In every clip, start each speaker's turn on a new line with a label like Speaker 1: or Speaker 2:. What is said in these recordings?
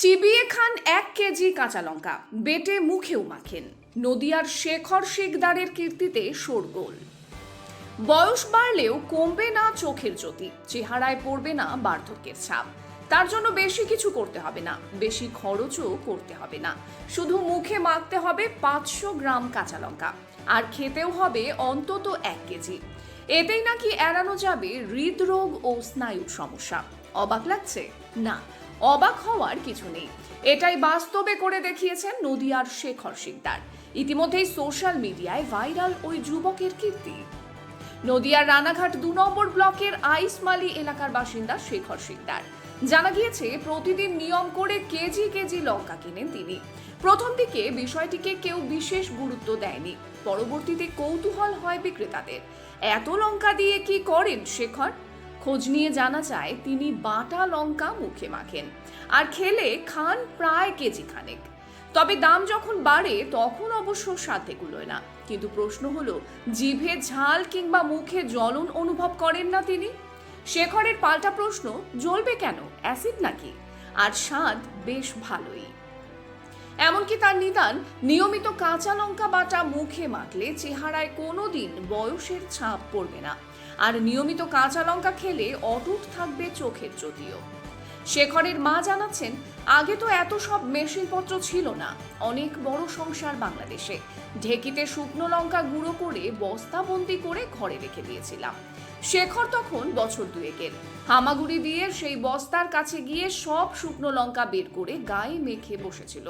Speaker 1: চিবিয়ে খান 1 কেজি কাঁচা লঙ্কা, বেটে মুখেও মাখেন। নদিয়ার শেখর শিকদারের কীর্তিতে শোরগোল। বয়স বাড়লেও কমবে না চোখের জ্যোতি, চেহারায় পড়বে না বার্ধক্যের ছাপ। তার জন্য বেশি কিছু করতে হবে না, বেশি খরচও করতে হবে না। শুধু মুখে মাখতে হবে 500 গ্রাম কাঁচা লঙ্কা, আর খেতেও হবে অন্তত 1 কেজি। এতেই নাকি এড়ানো যাবে হৃদরোগ ও স্নায়ুর সমস্যা। অবাক লাগছে? না, অবাক হওয়ার কিছু নেই। এটাই বাস্তবে করে দেখিয়েছেন নদিয়ার শেখর শিকদার। ইতিমধ্যেই সোশ্যাল মিডিয়ায় ভাইরাল ওই যুবকের কীর্তি। নদিয়ার রানাঘাট 2 নম্বর ব্লকের আইসমালি এলাকার বাসিন্দা শেখর শিকদার। জানা গিয়েছে প্রতিদিন নিয়ম করে কেজি কেজি লঙ্কা কেনেন তিনি। প্রথম দিকে বিষয়টিকে কেউ বিশেষ গুরুত্ব দেয়নি, পরবর্তীতে কৌতূহল হয় বিক্রেতাদের। এত লঙ্কা দিয়ে কি করেন শেখর? খোঁজ নিয়ে জানা যায় তিনি বাটা লঙ্কা মুখে মাখেন, আর খেলে খান প্রায় কেজি খানেক। তবে দাম যখন বাড়ে তখন অবশ্য সাথে কুলোয় না। কিন্তু প্রশ্ন হলো, জিভে ঝাল কিংবা মুখে জ্বলন অনুভব করেন না তিনি? শেখরের পাল্টা প্রশ্ন, জ্বলবে কেন, অ্যাসিড নাকি? আর স্বাদ বেশ ভালোই। এমনকি তার নিদান, নিয়মিত কাঁচা লঙ্কা বাটা মুখে মাখলে চেহারায় কোনোদিন বয়সের ছাপ পড়বে না, আর নিয়মিত কাঁচা লঙ্কা খেলে অটুট থাকবে চোখের জ্যোতিও। শেখরের মা জানাচ্ছেন, আগে তো এত সব মেশিনপত্র ছিল না। অনেক বড় সংসার বাংলাদেশে। ঢেকিতে শুকনো লঙ্কা গুঁড়ো করে বস্তাবন্দি করে ঘরে রেখে দিয়েছিলাম। শেখর তখন বছর 2-এর। হামাগুড়ি দিয়ে সেই বস্তার কাছে গিয়ে সব শুকনো লঙ্কা বের করে গায়ে মেখে বসেছিল।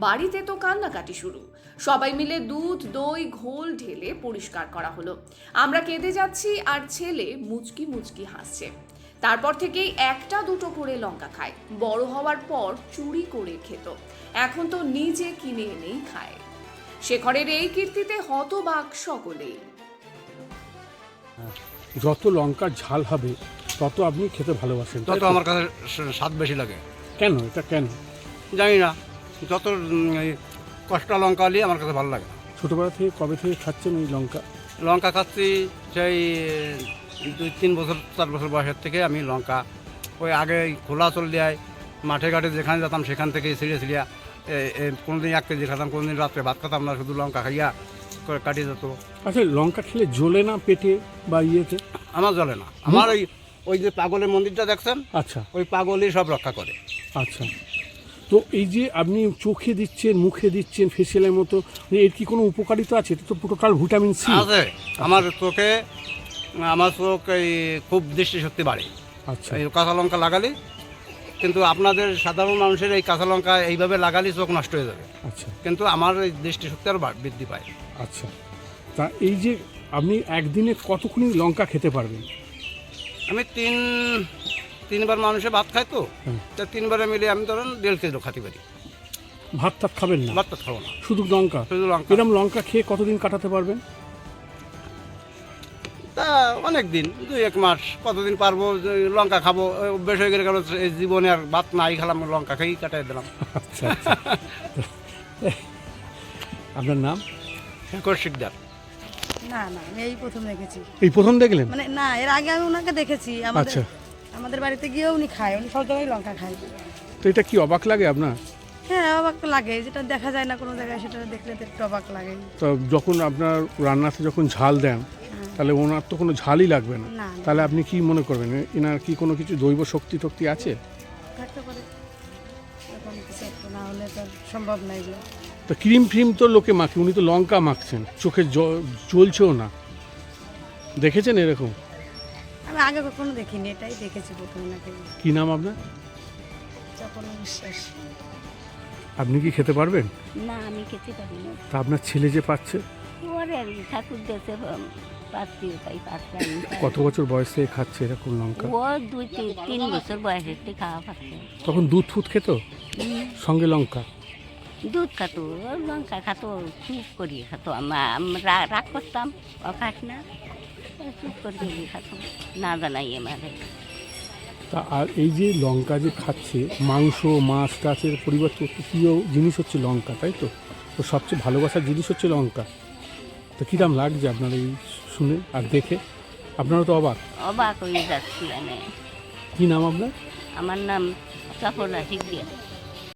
Speaker 1: বাড়িতে তো কান্নাকাটি শুরু। সবাই মিলে দুধ, দই, ঘোল ঢেলে পরিষ্কার করা হলো। আমরা কেঁদে যাচ্ছি, আর ছেলে মুচকি মুচকি হাসছে। তারপর থেকেই 1-2 করে লঙ্কা খায়। বড় হওয়ার পর চুরি করে খেত, এখন তো নিজে কিনে এনেই খায়। শেখরের এই কীর্তিতে হতবাক সকলেই।
Speaker 2: যত লঙ্কার ঝাল হবে তত আপনি খেতে ভালোবাসেন, তাই
Speaker 3: তত
Speaker 2: তো?
Speaker 3: আমার কাছে স্বাদ বেশি লাগে।
Speaker 2: কেন এটা কেন?
Speaker 3: জানি না, যত এই কষ্টা লঙ্কা হলে আমার কাছে ভালো লাগে।
Speaker 2: ছোটবেলা থেকে কবে থেকে খাচ্ছেন এই লঙ্কা?
Speaker 3: লঙ্কা খাচ্ছি সেই 2-3 বছর 4 বছর বয়সের থেকে আমি লঙ্কা ওই আগে খোলা চল দেয় মাঠে ঘাটে যেখানে যেতাম সেখান থেকে ছিঁড়ে ছিঁড়িয়া কোনোদিন 1 কেজি খেতাম, কোনোদিন রাত্রে ভাত খেতাম না, শুধু লঙ্কা খাইয়া কাটিয়ে যেত।
Speaker 2: আচ্ছা, লঙ্কা খেলে জ্বলে না পেটে বা ইয়েতে?
Speaker 3: আমার জ্বলে না। আমার ওই যে পাগলের মন্দিরটা দেখছেন,
Speaker 2: আচ্ছা
Speaker 3: ওই পাগলই সব রক্ষা করে।
Speaker 2: আচ্ছা, তো এই যে আপনি চোখে দিচ্ছেন, মুখে দিচ্ছেন ফেসিয়ালের মতো, এর কি কোনো উপকারিতা আছে? এটা তো টোটাল ভিটামিন সি
Speaker 3: আছে। আমার চোখে, আমার চোখ এই খুব দৃষ্টিশক্তি বাড়ে
Speaker 2: আচ্ছা
Speaker 3: এই কাঁচা লঙ্কা লাগালে। কিন্তু আপনাদের সাধারণ মানুষের এই কাঁচা লঙ্কা এইভাবে লাগালে চোখ নষ্ট হয়ে যাবে,
Speaker 2: আচ্ছা
Speaker 3: কিন্তু আমার এই দৃষ্টিশক্তি আরও বৃদ্ধি পায়।
Speaker 2: আচ্ছা, তা এই যে আপনি একদিনে কতক্ষণ লঙ্কা খেতে পারবেন?
Speaker 3: আমি তিনবার মানুষে ভাত খাই তো,
Speaker 2: হুম।
Speaker 3: তা 3 বারে মিলে আমি ধরেন 1.5 কেজি খাতে পারি।
Speaker 2: ভাত টাত খাবেন না?
Speaker 3: ভাত তো খাবো না,
Speaker 2: শুধু লঙ্কা?
Speaker 3: শুধু লঙ্কা।
Speaker 2: এরকম লঙ্কা খেয়ে কতদিন কাটাতে পারবেন?
Speaker 3: তা অনেক দিন, 2-1 মাস, কতদিন পারবো। লঙ্কা খাবো অভ্যেস হয়ে গেলে এই জীবনে আর ভাত নাই খেলাম, লঙ্কা খেয়েই কাটাই দিলাম।
Speaker 2: আচ্ছা আচ্ছা। আপনার নাম?
Speaker 3: শেখর শিকদার।
Speaker 4: না না, আমি এই প্রথম দেখেছি।
Speaker 2: এই প্রথম দেখলেন?
Speaker 4: মানে না, এর আগে আমি ওনাকে দেখেছি।
Speaker 2: আচ্ছা,
Speaker 4: আমাদের বাড়িতে গিয়ে উনি খায়, উনি সব জায়গায় লঙ্কা খায়।
Speaker 2: তো এটা কি অবাক লাগে আপনার?
Speaker 4: হ্যাঁ, অবাক তো লাগে, যেটা দেখা যায় না কোনো জায়গায়, সেটা দেখলে তো একটু অবাক লাগে।
Speaker 2: তো যখন আপনার রান্নাতে যখন ঝাল দেন, তাহলে ওনার তো কোনো ঝালই লাগবে না।
Speaker 4: না,
Speaker 2: তাহলে আপনি কি মনে করবেন, এনার কি কোনো কিছু দৈব শক্তি টক্তি আছে?
Speaker 4: থাকতে পারে, এরকম কিছু একটা না হলে তো সম্ভব না এগুলো।
Speaker 2: তো ক্রিম ফ্রিম তো লোকে মাখে, উনি তো লঙ্কা মাখছেন, চোখে জ্বলছেও না। দেখেছেন এরকম?
Speaker 4: আমি আগে কখনো দেখিনি, এটাই দেখেছি প্রথম ওনাকে।
Speaker 2: কি নাম আপনার?
Speaker 4: যখন বিশ্বাস।
Speaker 2: আপনি কি খেতে পারবেন?
Speaker 5: না, আমি খেতে পারি না।
Speaker 2: তা আপনার ছেলে যে পাচ্ছে?
Speaker 5: ওরে ঠাকুর দেশে পাচ্ছি, তাই পাচ্ছে।
Speaker 2: কত বছর বয়স থেকে খাচ্ছে এরকম লঙ্কা?
Speaker 5: ও 2-3 বছর বয়সের থেকে খাওয়া পাচ্ছে।
Speaker 2: তখন দুধ ফুট খেত সঙ্গে লঙ্কা?
Speaker 5: দুধ খাতো, লঙ্কা খাতো, চুপ করিয়ে খাতো। আমরা রাগ করতাম, ও খাস না, চুপ করিয়ে খাতো, না জানাই আমারে।
Speaker 2: তা আর এই যে লঙ্কা যে খাচ্ছে, মাংস মাছ টাছের পরিবর্তে একটু প্রিয় জিনিস হচ্ছে লঙ্কা, তাই তো? তো সবচেয়ে ভালোবাসার জিনিস হচ্ছে লঙ্কা। তো কীরকম লাগছে আপনার এই শুনে আর দেখে? আপনারা তো অবাক?
Speaker 5: অবাক হয়ে যাচ্ছি।
Speaker 2: কী নাম আপনার?
Speaker 5: আমার নাম সফলা শিকদার।